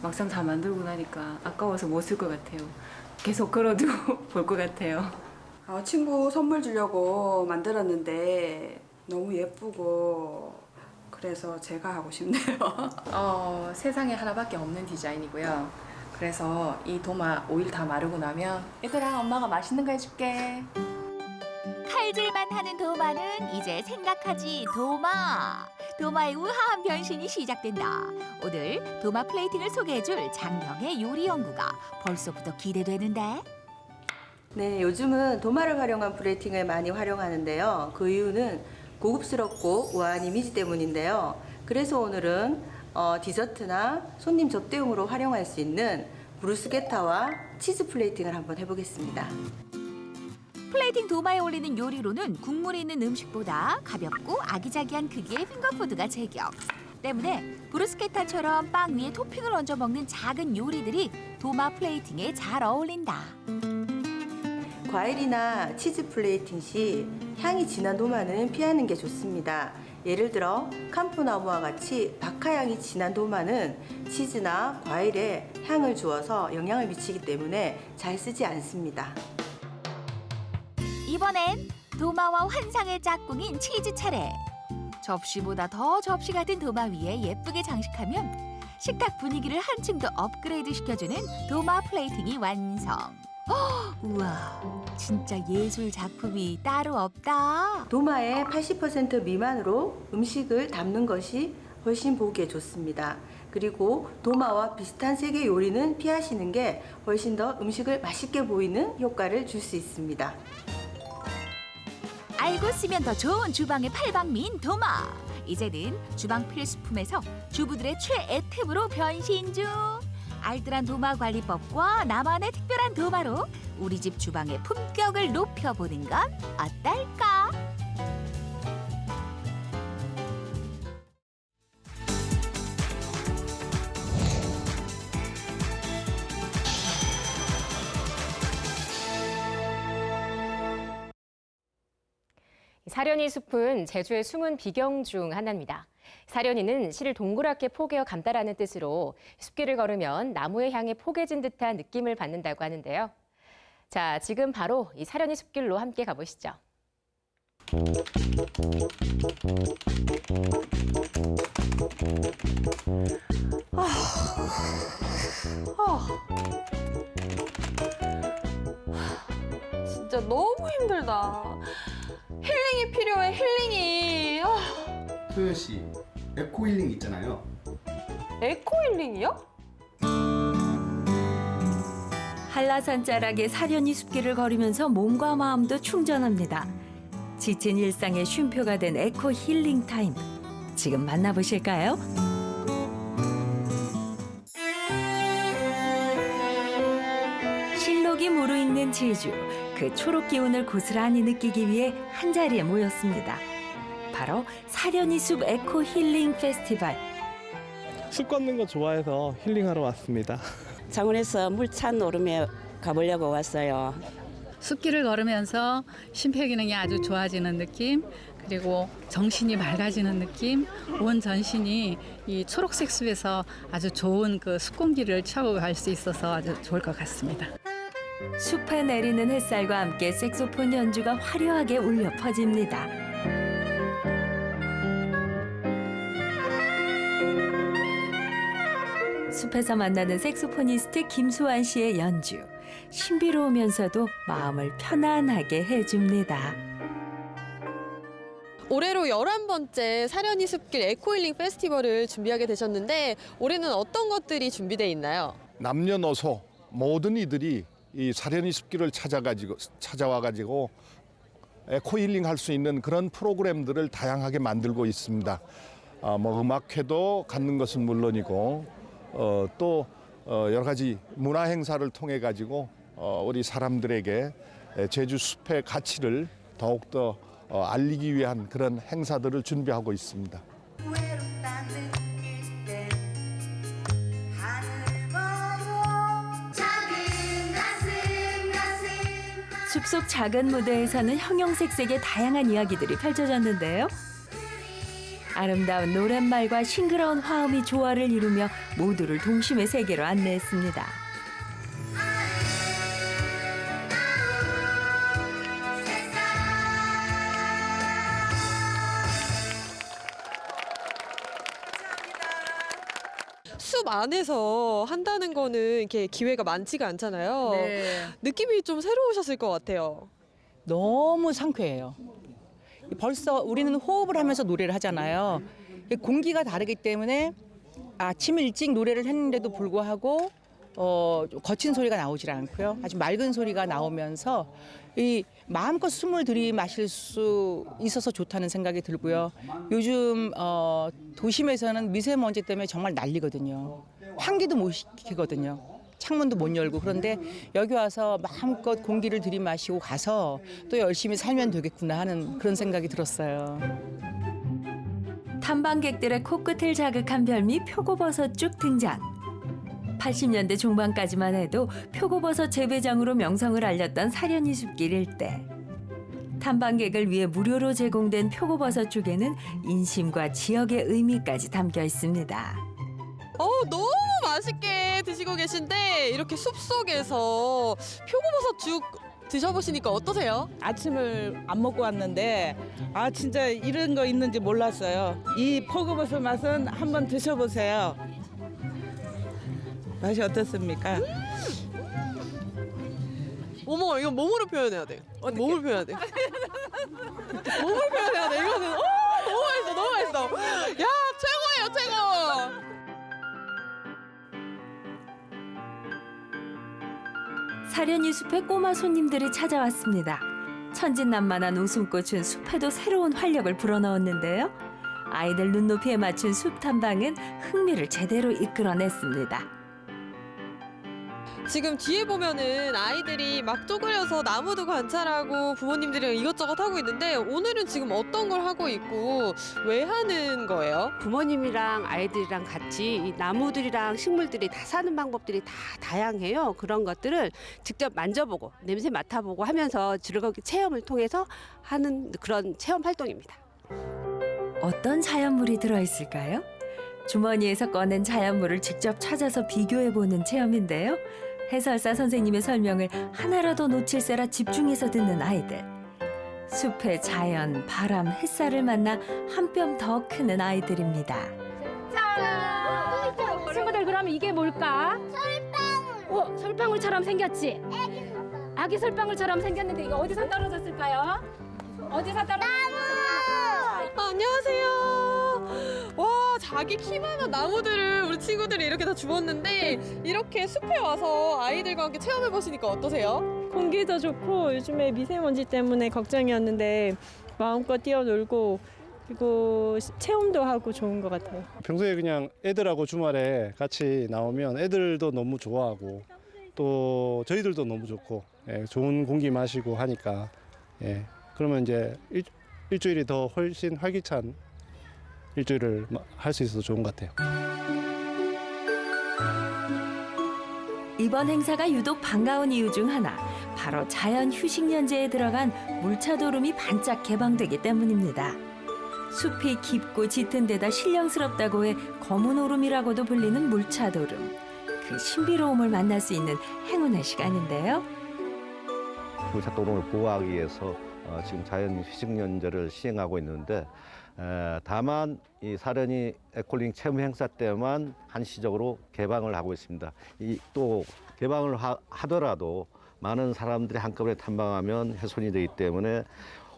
막상 다 만들고 나니까 아까워서 못 쓸 것 같아요. 계속 걸어두고 볼 것 같아요. 친구 선물 주려고 만들었는데 너무 예쁘고 그래서 제가 하고 싶네요. 세상에 하나밖에 없는 디자인이고요. 그래서 이 도마 오일 다 마르고 나면 얘들아 엄마가 맛있는 거 해줄게. 칼질만 하는 도마는 이제 생각하지 도마. 도마의 우아한 변신이 시작된다. 오늘 도마 플레이팅을 소개해줄 장명의 요리 연구가 벌써부터 기대되는데. 네, 요즘은 도마를 활용한 플레이팅을 많이 활용하는데요. 그 이유는 고급스럽고 우아한 이미지 때문인데요. 그래서 오늘은 디저트나 손님 접대용으로 활용할 수 있는 브루스게타와 치즈 플레이팅을 한번 해보겠습니다. 플레이팅 도마에 올리는 요리로는 국물이 있는 음식보다 가볍고 아기자기한 크기의 핑거푸드가 제격. 때문에 브루스케타처럼 빵 위에 토핑을 얹어 먹는 작은 요리들이 도마 플레이팅에 잘 어울린다. 과일이나 치즈 플레이팅 시 향이 진한 도마는 피하는 게 좋습니다. 예를 들어 캄포나무와 같이 박하향이 진한 도마는 치즈나 과일에 향을 주어서 영향을 미치기 때문에 잘 쓰지 않습니다. 이번엔 도마와 환상의 짝꿍인 치즈 차례. 접시보다 더 접시 같은 도마 위에 예쁘게 장식하면 식탁 분위기를 한층 더 업그레이드 시켜주는 도마 플레이팅이 완성. 우와, 진짜 예술 작품이 따로 없다. 도마의 80% 미만으로 음식을 담는 것이 훨씬 보기에 좋습니다. 그리고 도마와 비슷한 색의 요리는 피하시는 게 훨씬 더 음식을 맛있게 보이는 효과를 줄 수 있습니다. 알고 쓰면 더 좋은 주방의 팔방미인 도마. 이제는 주방 필수품에서 주부들의 최애 템으로 변신 중. 알뜰한 도마 관리법과 나만의 특별한 도마로 우리 집 주방의 품격을 높여보는 건 어떨까? 사려니 숲은 제주의 숨은 비경 중 하나입니다. 사려니는 씨를 동그랗게 포개어 감다라는 뜻으로 숲길을 걸으면 나무의 향에 포개진 듯한 느낌을 받는다고 하는데요. 자, 지금 바로 이 사려니 숲길로 함께 가보시죠. 진짜 너무 힘들다. 힐링이 필요해, 힐링이. 소연 씨, 에코 힐링 있잖아요. 에코 힐링이요? 한라산 자락의 사려니 숲길을 걸으면서 몸과 마음도 충전합니다. 지친 일상의 쉼표가 된 에코 힐링 타임. 지금 만나보실까요? 실록이 무르익는 제주. 그 초록 기운을 고스란히 느끼기 위해 한자리에 모였습니다. 바로 사려니 숲 에코 힐링 페스티벌. 숲 걷는 거 좋아해서 힐링하러 왔습니다. 창원에서 물찬 오름에 가보려고 왔어요. 숲길을 걸으면서 심폐기능이 아주 좋아지는 느낌, 그리고 정신이 맑아지는 느낌, 온 전신이 이 초록색 숲에서 아주 좋은 그 숲 공기를 채워갈 수 있어서 아주 좋을 것 같습니다. 숲에 내리는 햇살과 함께 색소폰 연주가 화려하게 울려 퍼집니다. 숲에서 만나는 색소포니스트 김수환 씨의 연주. 신비로우면서도 마음을 편안하게 해줍니다. 올해로 11번째 사려니 숲길 에코힐링 페스티벌을 준비하게 되셨는데 올해는 어떤 것들이 준비되어 있나요? 남녀노소 모든 이들이 이 사려니 숲길을 찾아와가지고 에코힐링 할 수 있는 그런 프로그램들을 다양하게 만들고 있습니다. 음악회도 갖는 것은 물론이고 또 여러 가지 문화 행사를 통해 가지고 우리 사람들에게 제주 숲의 가치를 더욱더 알리기 위한 그런 행사들을 준비하고 있습니다. 숲속 작은 무대에서는 형형색색의 다양한 이야기들이 펼쳐졌는데요. 아름다운 노랫말과 싱그러운 화음이 조화를 이루며 모두를 동심의 세계로 안내했습니다. 숲 안에서 한다는 거는 이렇게 기회가 많지가 않잖아요. 네. 느낌이 좀 새로우셨을 것 같아요. 너무 상쾌해요. 벌써 우리는 호흡을 하면서 노래를 하잖아요. 공기가 다르기 때문에 아침 일찍 노래를 했는데도 불구하고 거친 소리가 나오질 않고요. 아주 맑은 소리가 나오면서 이 마음껏 숨을 들이마실 수 있어서 좋다는 생각이 들고요. 요즘 도심에서는 미세먼지 때문에 정말 난리거든요. 환기도 못 시키거든요. 창문도 못 열고. 그런데 여기 와서 마음껏 공기를 들이마시고 가서 또 열심히 살면 되겠구나 하는 그런 생각이 들었어요. 탐방객들의 코끝을 자극한 별미 표고버섯죽 등장. 80년대 중반까지만 해도 표고버섯 재배장으로 명성을 알렸던 사려니 숲길 일대. 탐방객을 위해 무료로 제공된 표고버섯죽에는 인심과 지역의 의미까지 담겨 있습니다. 너무 맛있게 드시고 계신데 이렇게 숲속에서 표고버섯죽 드셔보시니까 어떠세요? 아침을 안 먹고 왔는데 진짜 이런 거 있는지 몰랐어요. 이 표고버섯 맛은 한번 드셔보세요. 맛이 어떻습니까? 어머, 이거 몸으로 표현해야 돼. 몸으로 표현해야 돼. 몸으로 표현해야 돼. 이거는 너무 맛있어, 너무 맛있어. 야, 최고예요, 최고. 사려니 숲에 꼬마 손님들이 찾아왔습니다. 천진난만한 웃음꽃은 숲에도 새로운 활력을 불어넣었는데요. 아이들 눈높이에 맞춘 숲 탐방은 흥미를 제대로 이끌어냈습니다. 지금 뒤에 보면은 아이들이 막 쪼그려서 나무도 관찰하고 부모님들이랑 이것저것 하고 있는데 오늘은 지금 어떤 걸 하고 있고 왜 하는 거예요? 부모님이랑 아이들이랑 같이 이 나무들이랑 식물들이 다 사는 방법들이 다 다양해요. 그런 것들을 직접 만져보고 냄새 맡아보고 하면서 즐겁게 체험을 통해서 하는 그런 체험 활동입니다. 어떤 자연물이 들어있을까요? 주머니에서 꺼낸 자연물을 직접 찾아서 비교해보는 체험인데요. 해설사 선생님의 설명을 하나라도 놓칠세라 집중해서 듣는 아이들. 숲의 자연, 바람, 햇살을 만나 한 뼘 더 크는 아이들입니다. 자, 친구들 그러면 이게 뭘까? 솔방울. 솔방울처럼 생겼지? 아기 솔방울처럼 생겼는데 이거 어디서 떨어졌을까요? 어디서 떨어졌을까요? 안녕하세요. 와, 자기 키만한 나무들을 우리 친구들이 이렇게 다 주웠는데 이렇게 숲에 와서 아이들과 함께 체험해 보시니까 어떠세요? 공기도 좋고 요즘에 미세먼지 때문에 걱정이었는데 마음껏 뛰어놀고 그리고 체험도 하고 좋은 것 같아요. 평소에 그냥 애들하고 주말에 같이 나오면 애들도 너무 좋아하고 또 저희들도 너무 좋고 좋은 공기 마시고 하니까 그러면 이제 일주일이 더 훨씬 활기찬 일주일을 할 수 있어서 좋은 것 같아요. 이번 행사가 유독 반가운 이유 중 하나, 바로 자연 휴식연제에 들어간 물차도름이 반짝 개방되기 때문입니다. 숲이 깊고 짙은 데다 신령스럽다고 해 검은 오름이라고도 불리는 물차도름. 그 신비로움을 만날 수 있는 행운의 시간인데요. 물차도름을 보호하기 위해서 지금 자연 휴식연제를 시행하고 있는데 다만 이 사려니 에코힐링 체험 행사 때만 한시적으로 개방을 하고 있습니다. 또 개방을 하더라도 많은 사람들이 한꺼번에 탐방하면 훼손이 되기 때문에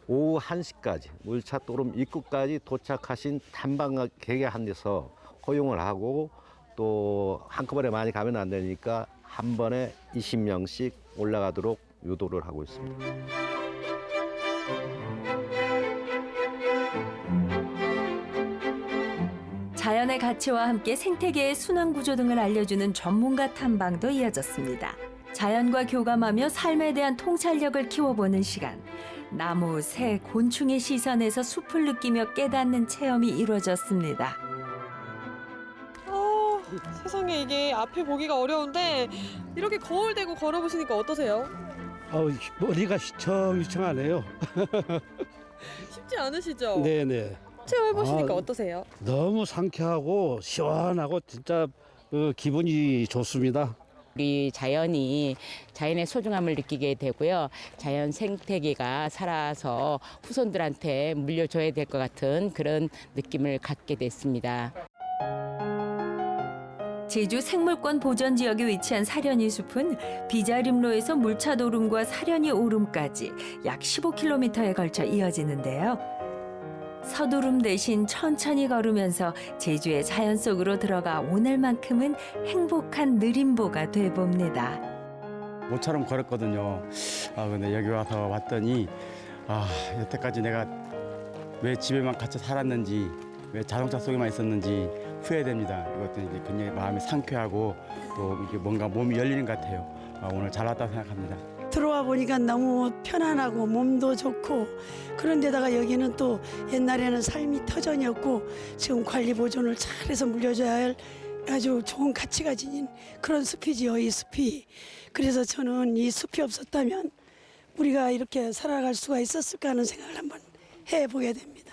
오후 1시까지 물차도름 입구까지 도착하신 탐방객에 한해서 허용을 하고 또 한꺼번에 많이 가면 안 되니까 한 번에 20명씩 올라가도록 유도를 하고 있습니다. 자연의 가치와 함께 생태계의 순환 구조 등을 알려주는 전문가 탐방도 이어졌습니다. 자연과 교감하며 삶에 대한 통찰력을 키워보는 시간. 나무, 새, 곤충의 시선에서 숲을 느끼며 깨닫는 체험이 이루어졌습니다. 세상에 이게 앞에 보기가 어려운데 이렇게 거울 대고 걸어보시니까 어떠세요? 머리가 휘청휘청하네요. 쉽지 않으시죠? 네네. 체험해보시니까 어떠세요? 너무 상쾌하고 시원하고 진짜 기분이 좋습니다. 우리 자연의 소중함을 느끼게 되고요. 자연 생태계가 살아서 후손들한테 물려줘야 될 것 같은 그런 느낌을 갖게 됐습니다. 제주 생물권 보전 지역에 위치한 사려니 숲은 비자림로에서 물차도 오름과 사려니 오름까지 약 15km에 걸쳐 이어지는데요. 서두름 대신 천천히 걸으면서 제주의 자연 속으로 들어가 오늘만큼은 행복한 느림보가 돼봅니다. 모처럼 걸었거든요. 근데 여기 와서 왔더니 여태까지 내가 왜 집에만 갇혀 살았는지, 왜 자동차 속에만 있었는지 후회됩니다. 이것도 이제 굉장히 마음이 상쾌하고 또 이게 뭔가 몸이 열리는 것 같아요. 오늘 잘 왔다고 생각합니다. 들어와 보니까 너무 편안하고 몸도 좋고, 그런데다가 여기는 또 옛날에는 삶이 터전이었고 지금 관리 보존을 잘해서 물려줘야 할 아주 좋은 가치가 지닌 그런 숲이지요, 이 숲이. 그래서 저는 이 숲이 없었다면 우리가 이렇게 살아갈 수가 있었을까 하는 생각을 한번 해보게 됩니다.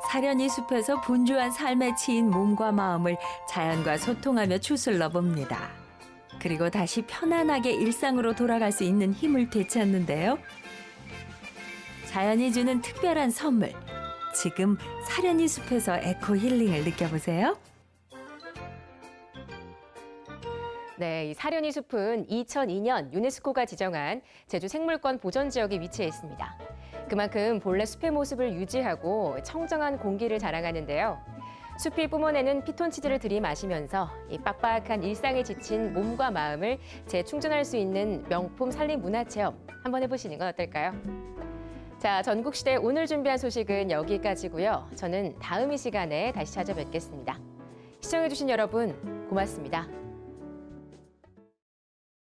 사려니 숲에서 분주한 삶에 치인 몸과 마음을 자연과 소통하며 추슬러 봅니다. 그리고 다시 편안하게 일상으로 돌아갈 수 있는 힘을 되찾는데요. 자연이 주는 특별한 선물. 지금 사려니 숲에서 에코 힐링을 느껴보세요. 네, 이 사려니 숲은 2002년 유네스코가 지정한 제주 생물권 보전 지역에 위치해 있습니다. 그만큼 본래 숲의 모습을 유지하고 청정한 공기를 자랑하는데요. 숲이 뿜어내는 피톤치드를 들이마시면서 이 빡빡한 일상에 지친 몸과 마음을 재충전할 수 있는 명품 산림 문화체험 한번 해보시는 건 어떨까요? 자, 전국시대 오늘 준비한 소식은 여기까지고요. 저는 다음 이 시간에 다시 찾아뵙겠습니다. 시청해주신 여러분 고맙습니다.